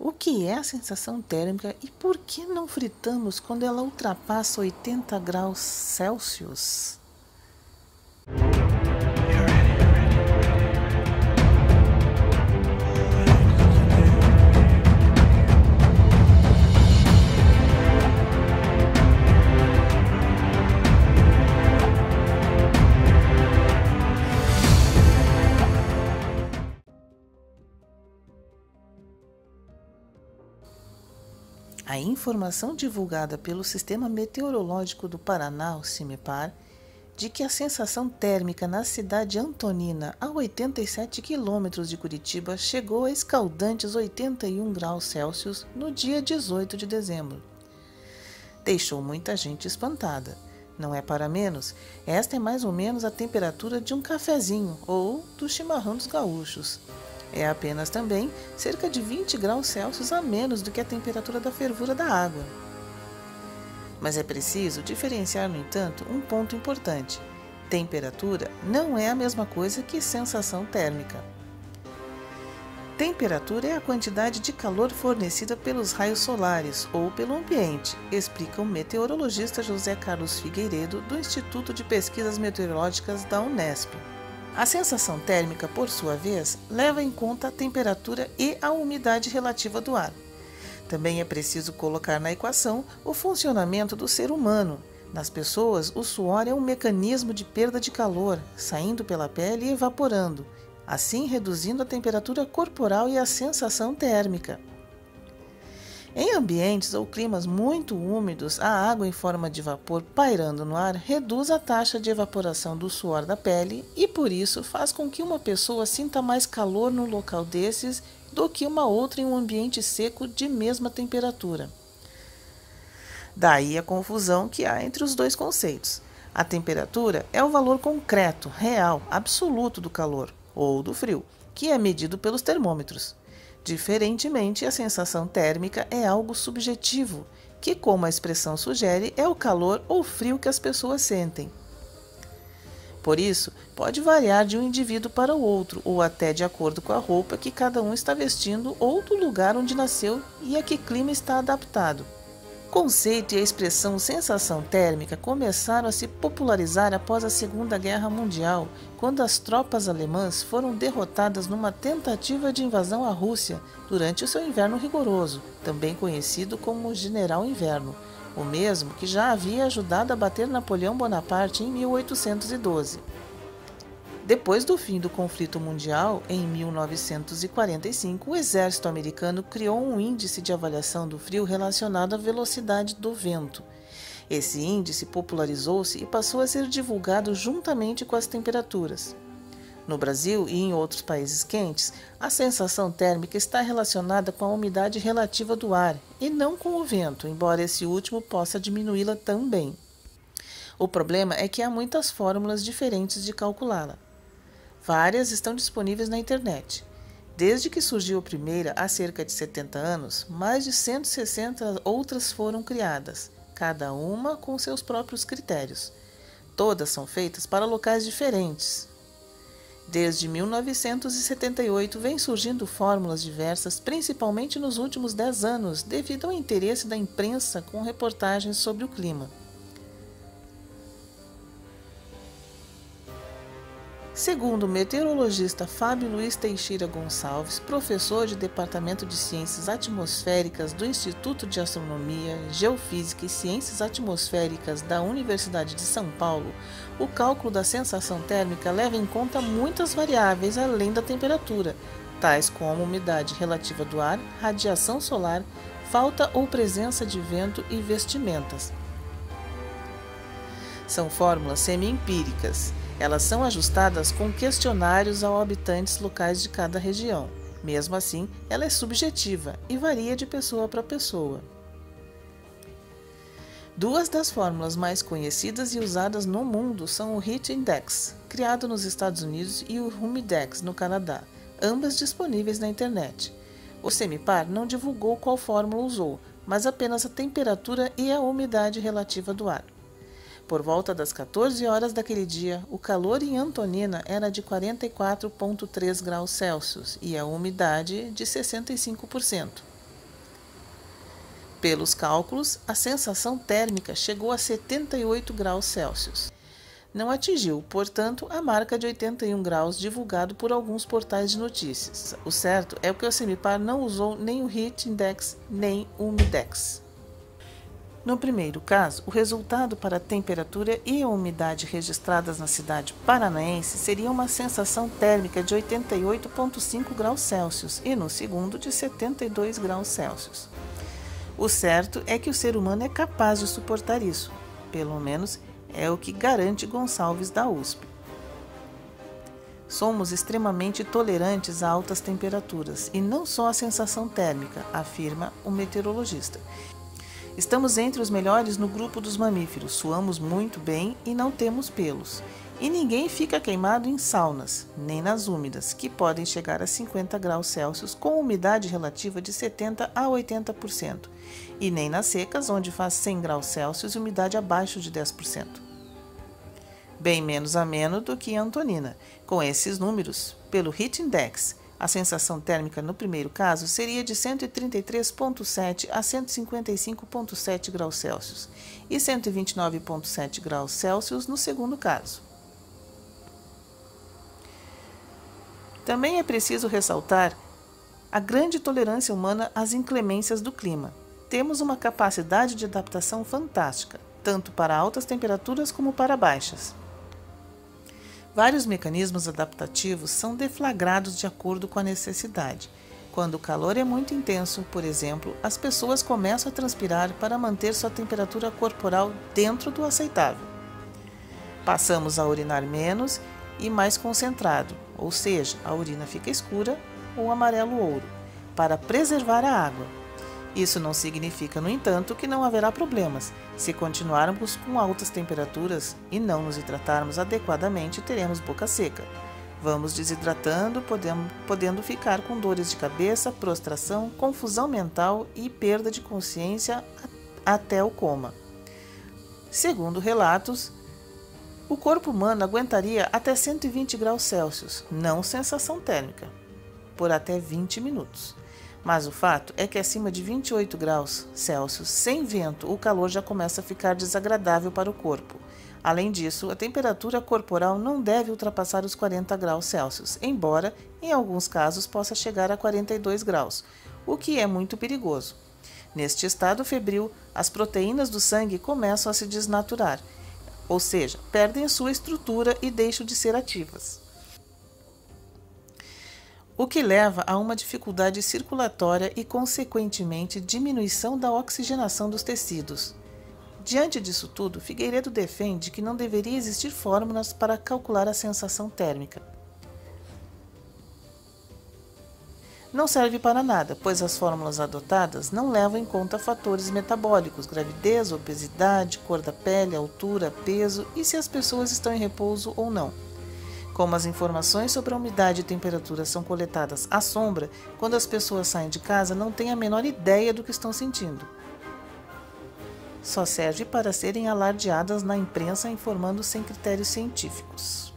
O que é a sensação térmica e por que não fritamos quando ela ultrapassa 80 graus Celsius? A informação divulgada pelo Sistema Meteorológico do Paraná, o CIMEPAR, de que a sensação térmica na cidade antonina, a 87 quilômetros de Curitiba, chegou a escaldantes 81 graus Celsius no dia 18 de dezembro. Deixou muita gente espantada. Não é para menos, esta é mais ou menos a temperatura de um cafezinho ou do chimarrão dos gaúchos. É apenas também cerca de 20 graus Celsius a menos do que a temperatura da fervura da água. Mas é preciso diferenciar, no entanto, um ponto importante. Temperatura não é a mesma coisa que sensação térmica. Temperatura é a quantidade de calor fornecida pelos raios solares ou pelo ambiente, explica o meteorologista José Carlos Figueiredo, do Instituto de Pesquisas Meteorológicas da Unesp. A sensação térmica, por sua vez, leva em conta a temperatura e a umidade relativa do ar. Também é preciso colocar na equação o funcionamento do ser humano. Nas pessoas, o suor é um mecanismo de perda de calor, saindo pela pele e evaporando, assim reduzindo a temperatura corporal e a sensação térmica. Em ambientes ou climas muito úmidos, a água em forma de vapor pairando no ar reduz a taxa de evaporação do suor da pele e, por isso, faz com que uma pessoa sinta mais calor no local desses do que uma outra em um ambiente seco de mesma temperatura. Daí a confusão que há entre os dois conceitos. A temperatura é o valor concreto, real, absoluto do calor, ou do frio, que é medido pelos termômetros. Diferentemente, a sensação térmica é algo subjetivo, que, como a expressão sugere, é o calor ou frio que as pessoas sentem. Por isso, pode variar de um indivíduo para o outro, ou até de acordo com a roupa que cada um está vestindo ou do lugar onde nasceu e a que clima está adaptado. O conceito e a expressão sensação térmica começaram a se popularizar após a Segunda Guerra Mundial, quando as tropas alemãs foram derrotadas numa tentativa de invasão à Rússia durante o seu inverno rigoroso, também conhecido como General Inverno, o mesmo que já havia ajudado a bater Napoleão Bonaparte em 1812. Depois do fim do conflito mundial, em 1945, o exército americano criou um índice de avaliação do frio relacionado à velocidade do vento. Esse índice popularizou-se e passou a ser divulgado juntamente com as temperaturas. No Brasil e em outros países quentes, a sensação térmica está relacionada com a umidade relativa do ar e não com o vento, embora esse último possa diminuí-la também. O problema é que há muitas fórmulas diferentes de calculá-la. Várias estão disponíveis na internet. Desde que surgiu a primeira, há cerca de 70 anos, mais de 160 outras foram criadas, cada uma com seus próprios critérios. Todas são feitas para locais diferentes. Desde 1978 vem surgindo fórmulas diversas, principalmente nos últimos 10 anos, devido ao interesse da imprensa com reportagens sobre o clima. Segundo o meteorologista Fábio Luiz Teixeira Gonçalves, professor de Departamento de Ciências Atmosféricas do Instituto de Astronomia, Geofísica e Ciências Atmosféricas da Universidade de São Paulo, o cálculo da sensação térmica leva em conta muitas variáveis além da temperatura, tais como umidade relativa do ar, radiação solar, falta ou presença de vento e vestimentas. São fórmulas semi-empíricas. Elas são ajustadas com questionários aos habitantes locais de cada região. Mesmo assim, ela é subjetiva e varia de pessoa para pessoa. Duas das fórmulas mais conhecidas e usadas no mundo são o Heat Index, criado nos Estados Unidos, e o Humidex, no Canadá, ambas disponíveis na internet. O CIMEPAR não divulgou qual fórmula usou, mas apenas a temperatura e a umidade relativa do ar. Por volta das 14 horas daquele dia, o calor em Antonina era de 44,3 graus Celsius e a umidade de 65%. Pelos cálculos, a sensação térmica chegou a 78 graus Celsius. Não atingiu, portanto, a marca de 81 graus divulgado por alguns portais de notícias. O certo é que o CEMIPAR não usou nem o Heat Index nem o Umidex. No primeiro caso, o resultado para a temperatura e a umidade registradas na cidade paranaense seria uma sensação térmica de 88,5 graus Celsius e no segundo de 72 graus Celsius. O certo é que o ser humano é capaz de suportar isso, pelo menos é o que garante Gonçalves da USP. Somos extremamente tolerantes a altas temperaturas e não só a sensação térmica, afirma o meteorologista. Estamos entre os melhores no grupo dos mamíferos, suamos muito bem e não temos pelos. E ninguém fica queimado em saunas, nem nas úmidas, que podem chegar a 50 graus Celsius com umidade relativa de 70% a 80%, e nem nas secas, onde faz 100 graus Celsius e umidade abaixo de 10%. Bem menos ameno do que em Antonina. Com esses números, pelo Heat Index, a sensação térmica no primeiro caso seria de 133,7 a 155,7 graus Celsius e 129,7 graus Celsius no segundo caso. Também é preciso ressaltar a grande tolerância humana às inclemências do clima. Temos uma capacidade de adaptação fantástica, tanto para altas temperaturas como para baixas. Vários mecanismos adaptativos são deflagrados de acordo com a necessidade. Quando o calor é muito intenso, por exemplo, as pessoas começam a transpirar para manter sua temperatura corporal dentro do aceitável. Passamos a urinar menos e mais concentrado, ou seja, a urina fica escura ou amarelo-ouro, para preservar a água. Isso não significa, no entanto, que não haverá problemas. Se continuarmos com altas temperaturas e não nos hidratarmos adequadamente, teremos boca seca. Vamos desidratando, podendo ficar com dores de cabeça, prostração, confusão mental e perda de consciência até o coma. Segundo relatos, o corpo humano aguentaria até 120 graus Celsius, não sensação térmica, por até 20 minutos. Mas o fato é que acima de 28 graus Celsius, sem vento, o calor já começa a ficar desagradável para o corpo. Além disso, a temperatura corporal não deve ultrapassar os 40 graus Celsius, embora, em alguns casos, possa chegar a 42 graus, o que é muito perigoso. Neste estado febril, as proteínas do sangue começam a se desnaturar, ou seja, perdem sua estrutura e deixam de ser ativas, o que leva a uma dificuldade circulatória e, consequentemente, diminuição da oxigenação dos tecidos. Diante disso tudo, Figueiredo defende que não deveria existir fórmulas para calcular a sensação térmica. Não serve para nada, pois as fórmulas adotadas não levam em conta fatores metabólicos, gravidez, obesidade, cor da pele, altura, peso e se as pessoas estão em repouso ou não. Como as informações sobre a umidade e temperatura são coletadas à sombra, quando as pessoas saem de casa não têm a menor ideia do que estão sentindo. Só serve para serem alardeadas na imprensa informando sem critérios científicos.